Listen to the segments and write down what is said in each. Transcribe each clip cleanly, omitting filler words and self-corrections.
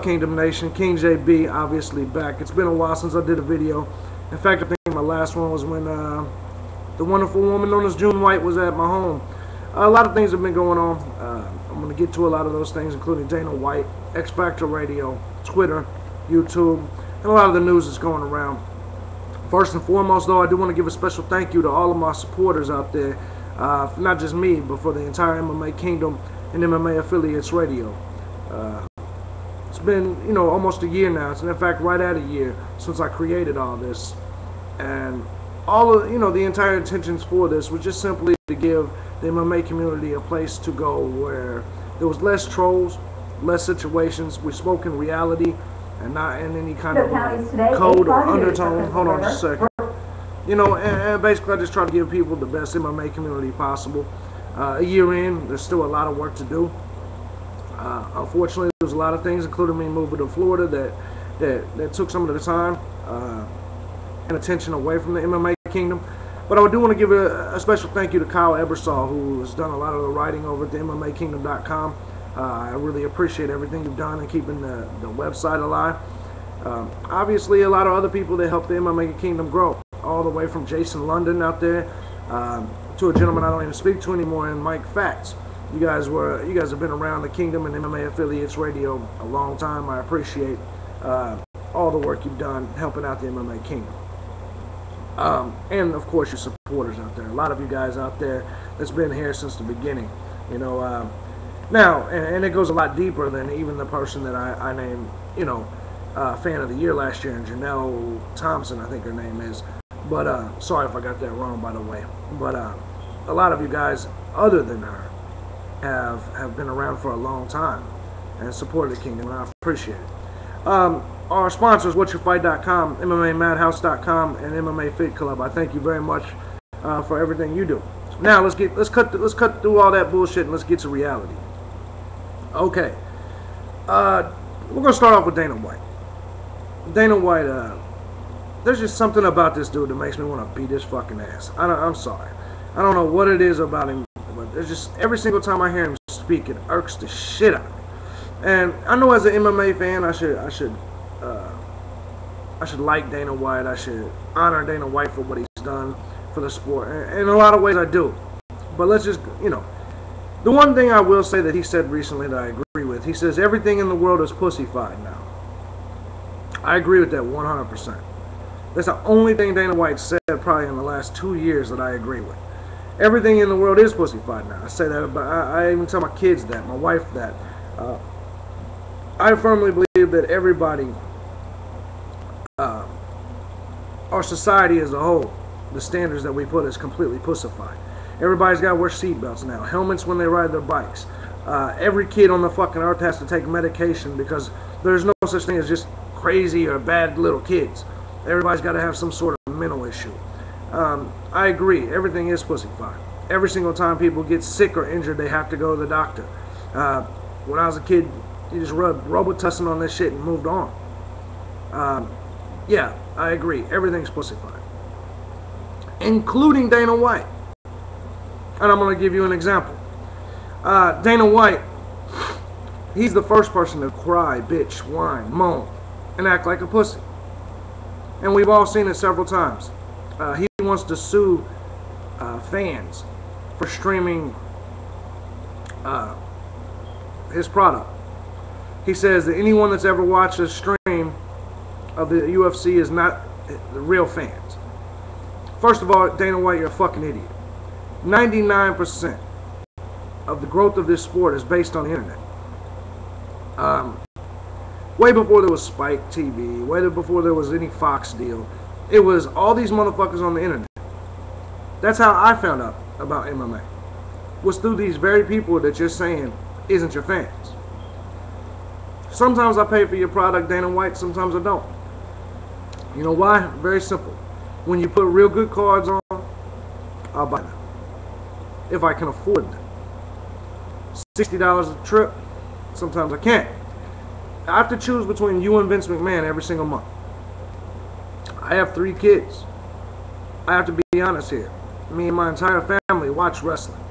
up, Kingdom Nation? King JB, obviously back. It's been a while since I did a video. In fact, I think my last one was when the wonderful woman known as June White was at my home. A lot of things have been going on. I'm going to get to a lot of those things, including Dana White, XFACTOR Radio, Twitter, YouTube, and a lot of the news that's going around. First and foremost, though, I do want to give a special thank you to all of my supporters out there. Not just me, but for the entire MMA Kingdom and MMA Affiliates Radio. It's been, you know, almost a year now. It's in fact right at a year since I created all this. And all of, you know, the entire intentions for this was just simply to give the MMA community a place to go where there was less trolls, less situations. We spoke in reality and not in any kind of code or undertone. Hold on just a second. You know, and basically I just try to give people the best MMA community possible. A year in, there's still a lot of work to do. Unfortunately, there's a lot of things, including me moving to Florida, that took some of the time and attention away from the MMA Kingdom. But I do want to give a special thank you to Kyle Ebersol, who has done a lot of the writing over at the MMAKingdom.com. I really appreciate everything you've done in keeping the website alive. Obviously, a lot of other people that helped the MMA Kingdom grow, all the way from Jason London out there to a gentleman I don't even speak to anymore, and Mike Fats. You guys have been around the Kingdom and MMA Affiliates Radio a long time. I appreciate all the work you've done helping out the MMA Kingdom. And of course your supporters out there. A lot of you guys out there that's been here since the beginning. You know, now, and it goes a lot deeper than even the person that I named, you know, Fan of the Year last year, and Janelle Thompson, I think her name is. But sorry if I got that wrong, by the way. But a lot of you guys, other than her, have been around for a long time and supported the Kingdom, and I appreciate it. Our sponsors, whatyourfight.com, MMAmadhouse.com, and MMA Fit Club. I thank you very much for everything you do. Now let's cut through all that bullshit and let's get to reality. Okay, we're gonna start off with Dana White. Dana White, there's just something about this dude that makes me want to beat his fucking ass. I'm sorry, I don't know what it is about him, but there's just every single time I hear him speak, it irks the shit out of me. And I know as an MMA fan, I should like Dana White. I should honor Dana White for what he's done for the sport. And in a lot of ways I do. But let's just, you know, the one thing I will say that he said recently that I agree with, he says everything in the world is pussified now. I agree with that 100%. That's the only thing Dana White said probably in the last 2 years that I agree with. Everything in the world is pussified now. I say that, but I even tell my kids that, my wife that. I firmly believe that everybody, our society as a whole, the standards that we put is completely pussified. Everybody's got to wear seatbelts now, helmets when they ride their bikes. Every kid on the fucking earth has to take medication because there's no such thing as just crazy or bad little kids. Everybody's got to have some sort of mental issue. I agree, everything is pussified. Every single time people get sick or injured, they have to go to the doctor. When I was a kid, you just rubbed Robitussin on this shit and moved on. Yeah, I agree. Everything's pussified. Including Dana White. And I'm going to give you an example. Dana White, he's the first person to cry, bitch, whine, moan, and act like a pussy. And we've all seen it several times. He wants to sue fans for streaming his product. He says that anyone that's ever watched a stream of the UFC is not the real fans. First of all, Dana White, you're a fucking idiot. 99% of the growth of this sport is based on the internet. Way before there was Spike TV, way before there was any Fox deal, it was all these motherfuckers on the internet. That's how I found out about MMA. Was through these very people that you're saying isn't your fans. Sometimes I pay for your product, Dana White, sometimes I don't. You know why? Very simple. When you put real good cards on, I'll buy them. If I can afford them. $60 a trip, sometimes I can't. I have to choose between you and Vince McMahon every single month. I have 3 kids. I have to be honest here. Me and my entire family watch wrestling.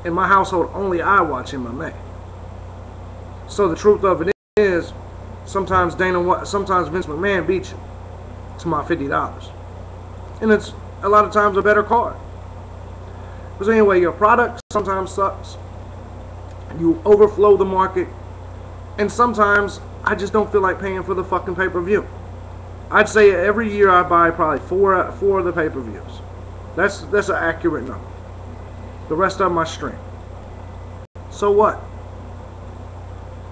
In my household, only I watch MMA. So the truth of it is, sometimes sometimes Vince McMahon beats you to my $50. And it's a lot of times a better card. Because anyway, your product sometimes sucks. You overflow the market. And sometimes I just don't feel like paying for the fucking pay-per-view. I'd say every year I buy probably four of the pay-per-views. That's an accurate number. The rest of them I stream. So what?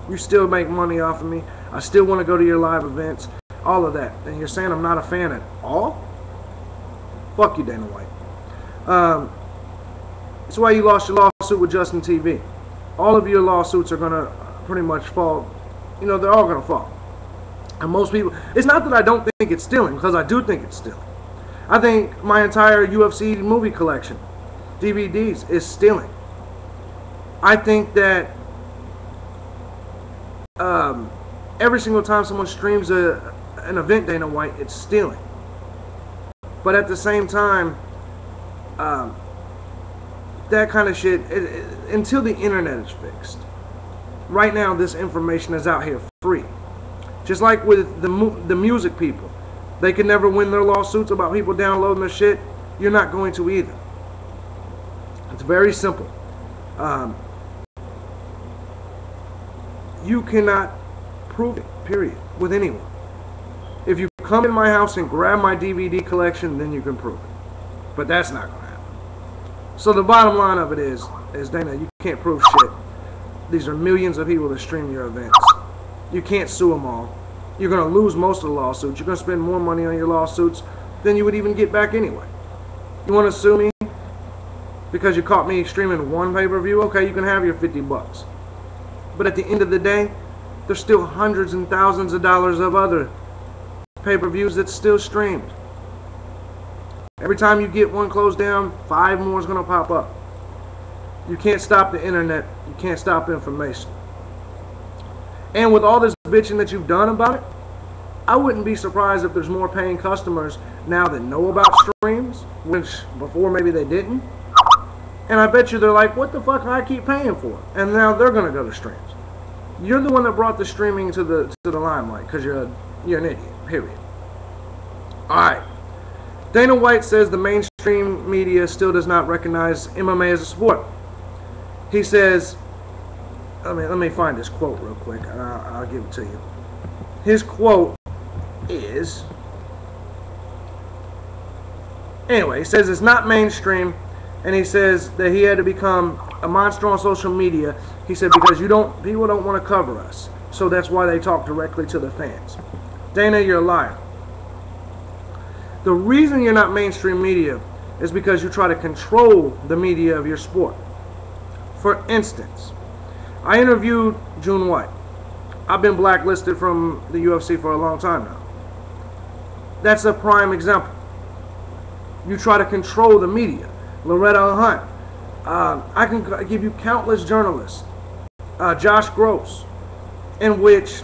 You still make money off of me. I still want to go to your live events. All of that. And you're saying I'm not a fan at all? Fuck you, Dana White. That's why you lost your lawsuit with Justin TV. All of your lawsuits are going to pretty much fall. You know, they're all going to fall. And most people, it's not that I don't think it's stealing, because I do think it's stealing. I think my entire UFC movie collection, DVDs, is stealing. I think that every single time someone streams an event, Dana White, it's stealing. But at the same time, that kind of shit, until the internet is fixed. Right now, this information is out here free. Just like with the music people. They can never win their lawsuits about people downloading their shit. You're not going to either. It's very simple. You cannot prove it, period, with anyone. If you come in my house and grab my DVD collection, then you can prove it. But that's not going to happen. So the bottom line of it is Dana, you can't prove shit. These are millions of people that stream your events. You can't sue them all. You're going to lose most of the lawsuits. You're going to spend more money on your lawsuits than you would even get back anyway. You want to sue me because you caught me streaming one pay-per-view? Okay, you can have your $50. But at the end of the day, there's still hundreds and thousands of dollars of other pay-per-views that's still streamed. Every time you get one closed down, 5 more is going to pop up. You can't stop the internet. You can't stop information. And with all this bitching that you've done about it, I wouldn't be surprised if there's more paying customers now that know about streams, which before maybe they didn't. And I bet you they're like, what the fuck do I keep paying for? And now they're going to go to streams. You're the one that brought the streaming to the limelight because you're an idiot, period. Alright. Dana White says the mainstream media still does not recognize MMA as a sport. He says, let me find this quote real quick and I'll give it to you. His quote is, anyway, he says it's not mainstream, and he says that he had to become a monster on social media. He said because people don't want to cover us, so that's why they talk directly to the fans. Dana, you're a liar. The reason you're not mainstream media is because you try to control the media of your sport. For instance, I interviewed June White. I've been blacklisted from the UFC for a long time now. That's a prime example. You try to control the media. Loretta Hunt. I can give you countless journalists. Josh Gross. In which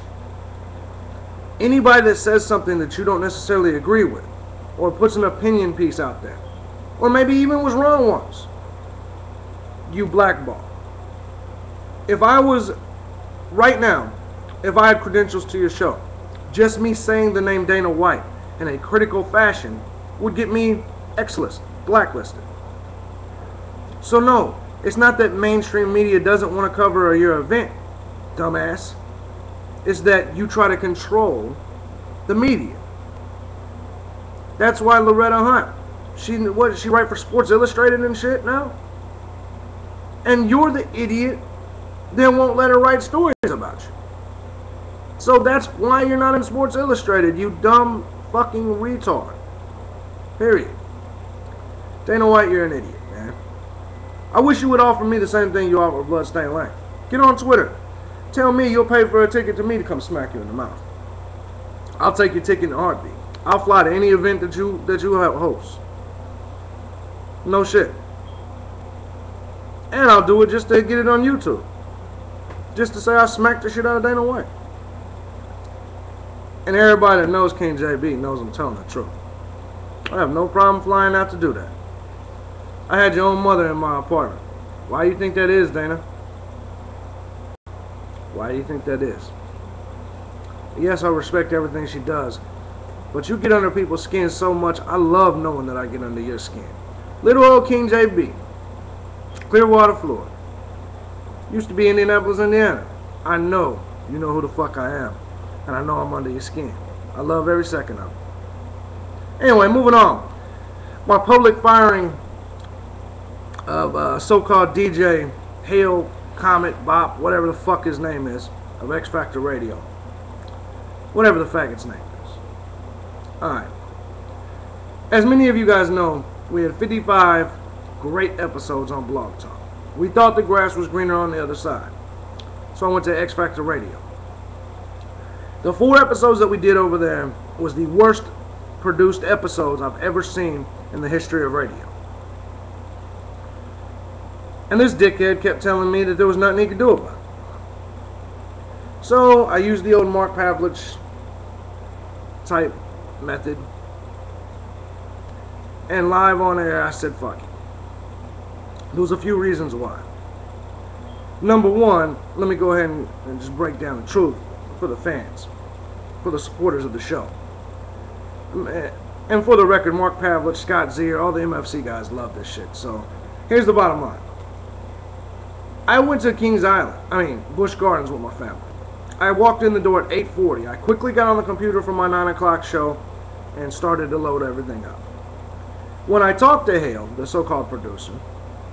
anybody that says something that you don't necessarily agree with, or puts an opinion piece out there, or maybe even was wrong once, you blackball. If I was, right now, if I had credentials to your show, just me saying the name Dana White in a critical fashion would get me X-listed, blacklisted. So no, it's not that mainstream media doesn't want to cover your event, dumbass. It's that you try to control the media. That's why Loretta Hunt, she write for Sports Illustrated and shit now? And you're the idiot that won't let her write stories about you. So that's why you're not in Sports Illustrated, you dumb fucking retard. Period. Dana White, you're an idiot, man. I wish you would offer me the same thing you offer Bloodstained Lane. Get on Twitter. Tell me you'll pay for a ticket to me to come smack you in the mouth. I'll take your ticket in a heartbeat. I'll fly to any event that you host. No shit. And I'll do it just to get it on YouTube. Just to say I smacked the shit out of Dana White. And everybody that knows King JB knows I'm telling the truth. I have no problem flying out to do that. I had your own mother in my apartment. Why do you think that is, Dana? Why do you think that is? Yes, I respect everything she does. But you get under people's skin so much, I love knowing that I get under your skin. Little old King JB, Clearwater, Florida. Used to be Indianapolis, Indiana. I know you know who the fuck I am. And I know I'm under your skin. I love every second of it. Anyway, moving on. My public firing of so-called DJ Hail Bop, whatever the fuck his name is, of X Factor Radio. Whatever the faggot's name is. Alright. As many of you guys know, we had 55 great episodes on Blog Talk. We thought the grass was greener on the other side. So I went to X Factor Radio. The 4 episodes that we did over there was the worst produced episodes I've ever seen in the history of radio. And this dickhead kept telling me that there was nothing he could do about it. So I used the old Mark Pavlich type method. And live on air I said fuck it. There was a few reasons why. Number one, let me go ahead and just break down the truth for the fans, for the supporters of the show. And for the record, Mark Pavlich, Scott Zier, all the MFC guys love this shit. So here's the bottom line. I went to Kings Island, Busch Gardens with my family. I walked in the door at 8:40. I quickly got on the computer for my 9 o'clock show and started to load everything up. When I talked to Hale, the so-called producer,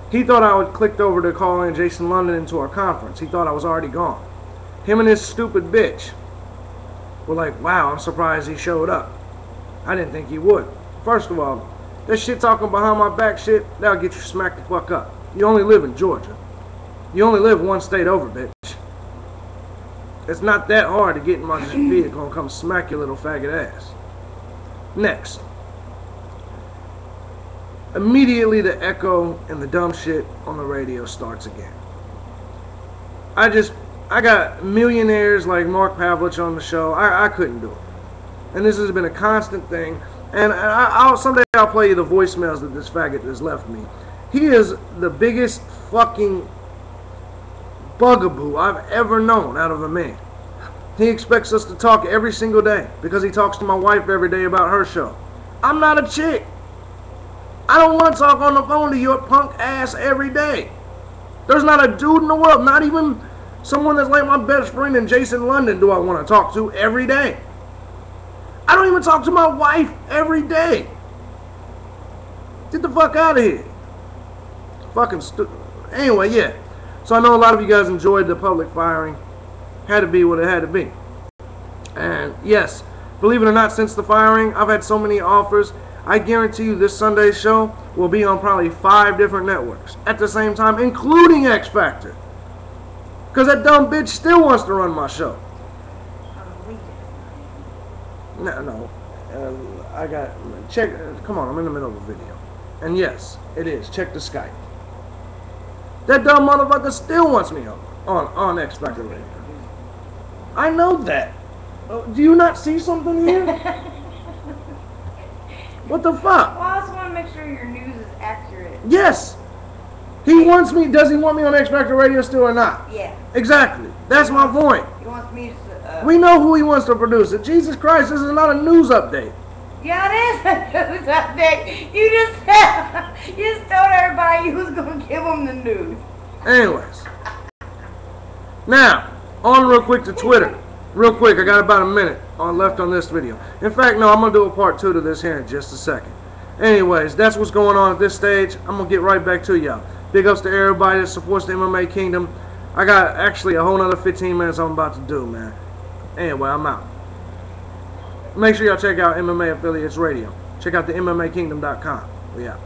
he thought I would clicked over to call in Jason London into our conference. He thought I was already gone. Him and his stupid bitch were like, wow, I'm surprised he showed up. I didn't think he would. First of all, that shit talking behind my back shit, that'll get you smacked the fuck up. You only live in Georgia. You only live one state over, bitch. It's not that hard to get in my vehicle and come smack your little faggot ass. Next. Immediately the echo and the dumb shit on the radio starts again. I got millionaires like Mark Pavlich on the show. I couldn't do it. And this has been a constant thing. And someday I'll play you the voicemails that this faggot has left me. He is the biggest fucking bugaboo I've ever known out of a man. He expects us to talk every single day because he talks to my wife every day about her show. I'm not a chick. I don't want to talk on the phone to your punk ass every day. There's not a dude in the world, not even someone that's like my best friend in Jason London, do I want to talk to every day. I don't even talk to my wife every day. Get the fuck out of here. Fucking stupid. Anyway, yeah. So I know a lot of you guys enjoyed the public firing. Had to be what it had to be. And yes, believe it or not, since the firing, I've had so many offers. I guarantee you this Sunday's show will be on probably 5 different networks at the same time, including X Factor. Because that dumb bitch still wants to run my show. No. I got... Check... Come on, I'm in the middle of a video. And yes, it is. Check the Skype. That dumb motherfucker still wants me on X Factor Radio. I know that. Do you not see something here? What the fuck? Well, I also want to make sure your news is accurate. Yes. He wants me. Does he want me on X Factor Radio still or not? Yeah. Exactly. That's my point. He wants me to... We know who he wants to produce it. Jesus Christ, this is not a news update. Yeah, it is a news update. You just told everybody you was going to give them the news. Anyways. Now, on real quick to Twitter. Real quick, I got about a minute left on this video. In fact, no, I'm going to do a part 2 to this here in just a second. Anyways, that's what's going on at this stage. I'm going to get right back to y'all. Big ups to everybody that supports the MMA Kingdom. I got actually a whole nother 15 minutes I'm about to do, man. Anyway, I'm out. Make sure y'all check out MMA Affiliates Radio. Check out the MMAKingdom.com. We out.